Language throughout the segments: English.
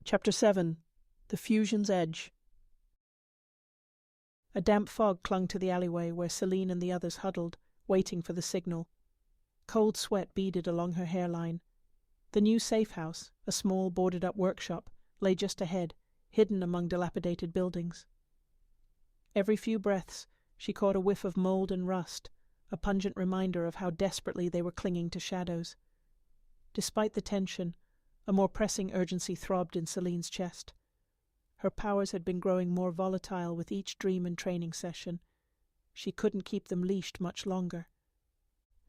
Chapter 7. The Fusion's Edge. A damp fog clung to the alleyway where Selene and the others huddled, waiting for the signal. Cold sweat beaded along her hairline. The new safe house, a small boarded-up workshop, lay just ahead, hidden among dilapidated buildings. Every few breaths, she caught a whiff of mold and rust, a pungent reminder of how desperately they were clinging to shadows. Despite the tension, a more pressing urgency throbbed in Selene's chest. Her powers had been growing more volatile with each dream and training session. She couldn't keep them leashed much longer.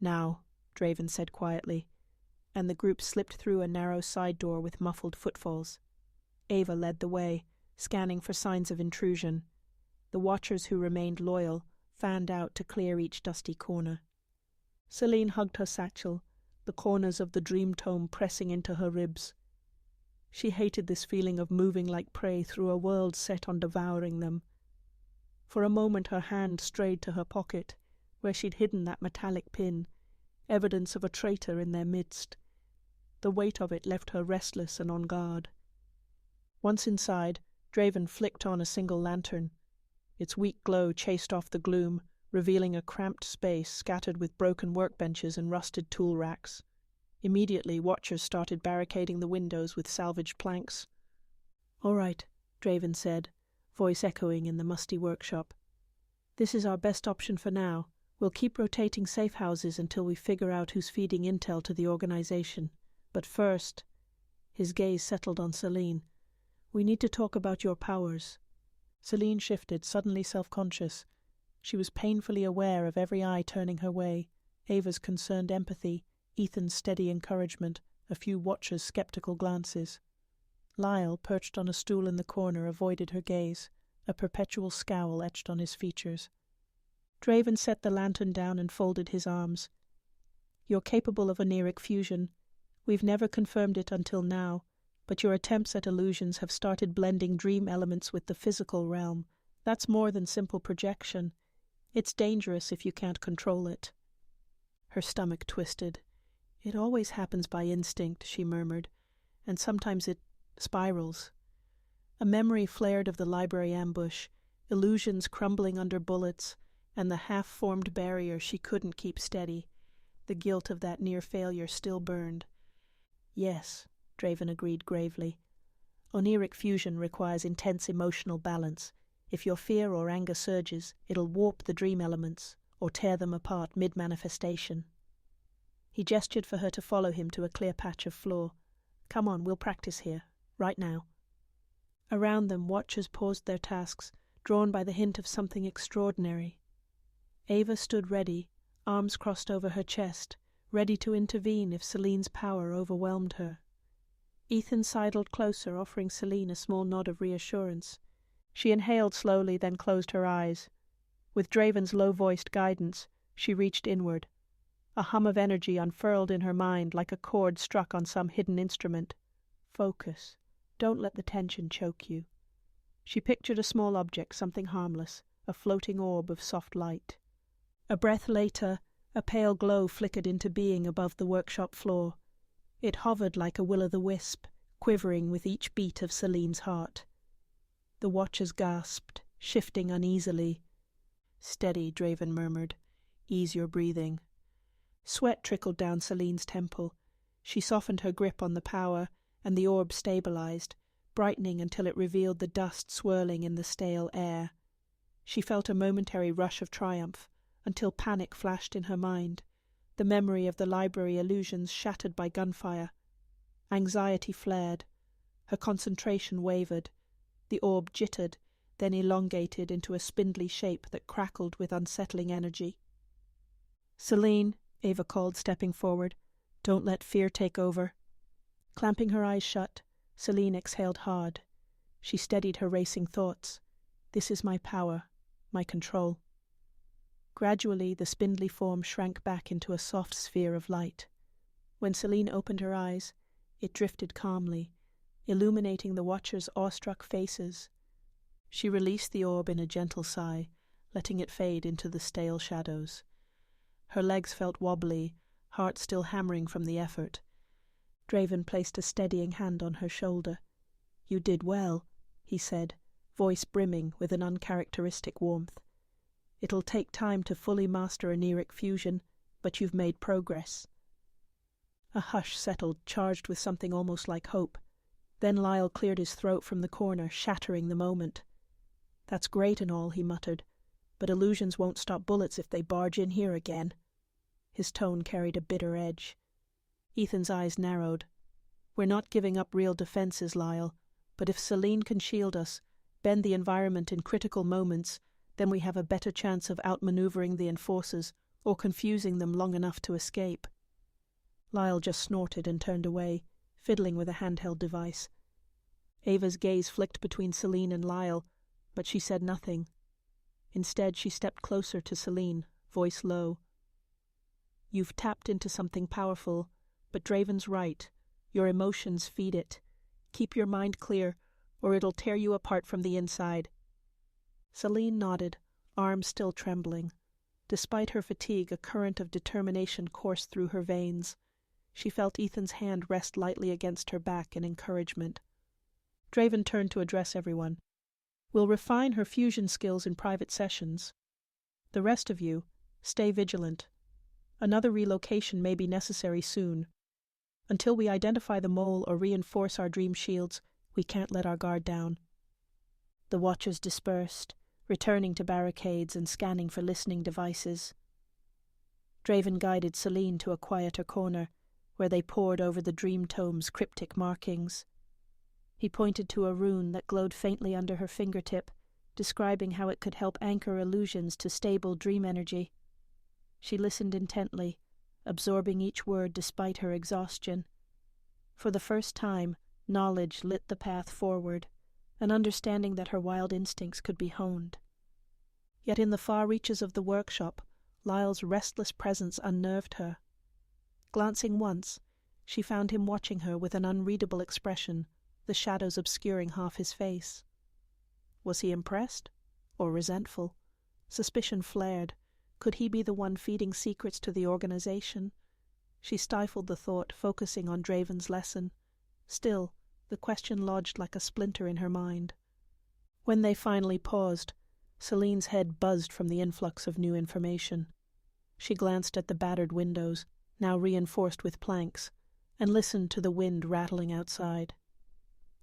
"Now," Draven said quietly, and the group slipped through a narrow side door with muffled footfalls. Ava led the way, scanning for signs of intrusion. The watchers who remained loyal fanned out to clear each dusty corner. Selene hugged her satchel, the corners of the dream tome pressing into her ribs. She hated this feeling of moving like prey through a world set on devouring them. For a moment her hand strayed to her pocket, where she'd hidden that metallic pin, evidence of a traitor in their midst. The weight of it left her restless and on guard. Once inside, Draven flicked on a single lantern. Its weak glow chased off the gloom, revealing a cramped space scattered with broken workbenches and rusted tool racks. Immediately, watchers started barricading the windows with salvaged planks. "All right," Draven said, voice echoing in the musty workshop. "This is our best option for now. We'll keep rotating safe houses until we figure out who's feeding intel to the organization. But first," his gaze settled on Selene, "we need to talk about your powers." Selene shifted, suddenly self-conscious. She was painfully aware of every eye turning her way, Ava's concerned empathy, Ethan's steady encouragement, a few watchers' skeptical glances. Lyle, perched on a stool in the corner, avoided her gaze, a perpetual scowl etched on his features. Draven set the lantern down and folded his arms. "You're capable of Oneiric Fusion. We've never confirmed it until now, but your attempts at illusions have started blending dream elements with the physical realm. That's more than simple projection. It's dangerous if you can't control it." Her stomach twisted. "It always happens by instinct," she murmured, "and sometimes it spirals." A memory flared of the library ambush, illusions crumbling under bullets, and the half-formed barrier she couldn't keep steady. The guilt of that near failure still burned. "Yes," Draven agreed gravely. "Oneiric Fusion requires intense emotional balance. If your fear or anger surges, it'll warp the dream elements, or tear them apart mid-manifestation." He gestured for her to follow him to a clear patch of floor. "Come on, we'll practice here, right now." Around them, watchers paused their tasks, drawn by the hint of something extraordinary. Ava stood ready, arms crossed over her chest, ready to intervene if Selene's power overwhelmed her. Ethan sidled closer, offering Selene a small nod of reassurance. She inhaled slowly, then closed her eyes. With Draven's low-voiced guidance, she reached inward. A hum of energy unfurled in her mind like a chord struck on some hidden instrument. Focus. Don't let the tension choke you. She pictured a small object, something harmless, a floating orb of soft light. A breath later, a pale glow flickered into being above the workshop floor. It hovered like a will-o'-the-wisp, quivering with each beat of Selene's heart. The watchers gasped, shifting uneasily. "Steady," Draven murmured. "Ease your breathing." Sweat trickled down Selene's temple. She softened her grip on the power, and the orb stabilized, brightening until it revealed the dust swirling in the stale air. She felt a momentary rush of triumph, until panic flashed in her mind, the memory of the library illusions shattered by gunfire. Anxiety flared. Her concentration wavered. The orb jittered, then elongated into a spindly shape that crackled with unsettling energy. "Selene," Ava called, stepping forward. "Don't let fear take over." Clamping her eyes shut, Selene exhaled hard. She steadied her racing thoughts. "This is my power, my control." Gradually, the spindly form shrank back into a soft sphere of light. When Selene opened her eyes, it drifted calmly, illuminating the watchers' awestruck faces. She released the orb in a gentle sigh, letting it fade into the stale shadows. Her legs felt wobbly, heart still hammering from the effort. Draven placed a steadying hand on her shoulder. "You did well," he said, voice brimming with an uncharacteristic warmth. "It'll take time to fully master Oneiric Fusion, but you've made progress." A hush settled, charged with something almost like hope. Then Lyle cleared his throat from the corner, shattering the moment. "That's great and all," he muttered, "but illusions won't stop bullets if they barge in here again." His tone carried a bitter edge. Ethan's eyes narrowed. "We're not giving up real defenses, Lyle, but if Selene can shield us, bend the environment in critical moments, then we have a better chance of outmaneuvering the enforcers or confusing them long enough to escape." Lyle just snorted and turned away, fiddling with a handheld device. Ava's gaze flicked between Selene and Lyle, but she said nothing. Instead, she stepped closer to Selene, voice low. "You've tapped into something powerful, but Draven's right. Your emotions feed it. Keep your mind clear, or it'll tear you apart from the inside." Selene nodded, arms still trembling. Despite her fatigue, a current of determination coursed through her veins. She felt Ethan's hand rest lightly against her back in encouragement. Draven turned to address everyone. "We'll refine her fusion skills in private sessions. The rest of you, stay vigilant. Another relocation may be necessary soon. Until we identify the mole or reinforce our dream shields, we can't let our guard down." The watchers dispersed, returning to barricades and scanning for listening devices. Draven guided Selene to a quieter corner, where they pored over the dream tome's cryptic markings. He pointed to a rune that glowed faintly under her fingertip, describing how it could help anchor illusions to stable dream energy. She listened intently, absorbing each word despite her exhaustion. For the first time, knowledge lit the path forward, an understanding that her wild instincts could be honed. Yet in the far reaches of the workshop, Lyle's restless presence unnerved her. Glancing once, she found him watching her with an unreadable expression, the shadows obscuring half his face. Was he impressed? Or resentful? Suspicion flared. Could he be the one feeding secrets to the organization? She stifled the thought, focusing on Draven's lesson. Still, the question lodged like a splinter in her mind. When they finally paused, Selene's head buzzed from the influx of new information. She glanced at the battered windows, now reinforced with planks, and listened to the wind rattling outside.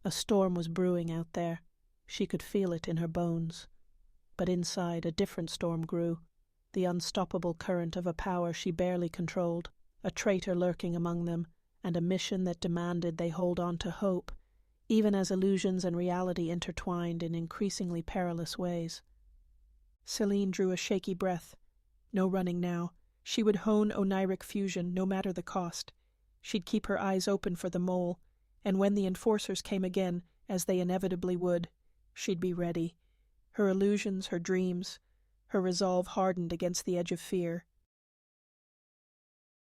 A storm was brewing out there. She could feel it in her bones. But inside, a different storm grew, the unstoppable current of a power she barely controlled, a traitor lurking among them, and a mission that demanded they hold on to hope, even as illusions and reality intertwined in increasingly perilous ways. Selene drew a shaky breath. No running now. She would hone Oneiric Fusion, no matter the cost. She'd keep her eyes open for the mole, and when the enforcers came again, as they inevitably would, she'd be ready. Her illusions, her dreams, her resolve hardened against the edge of fear.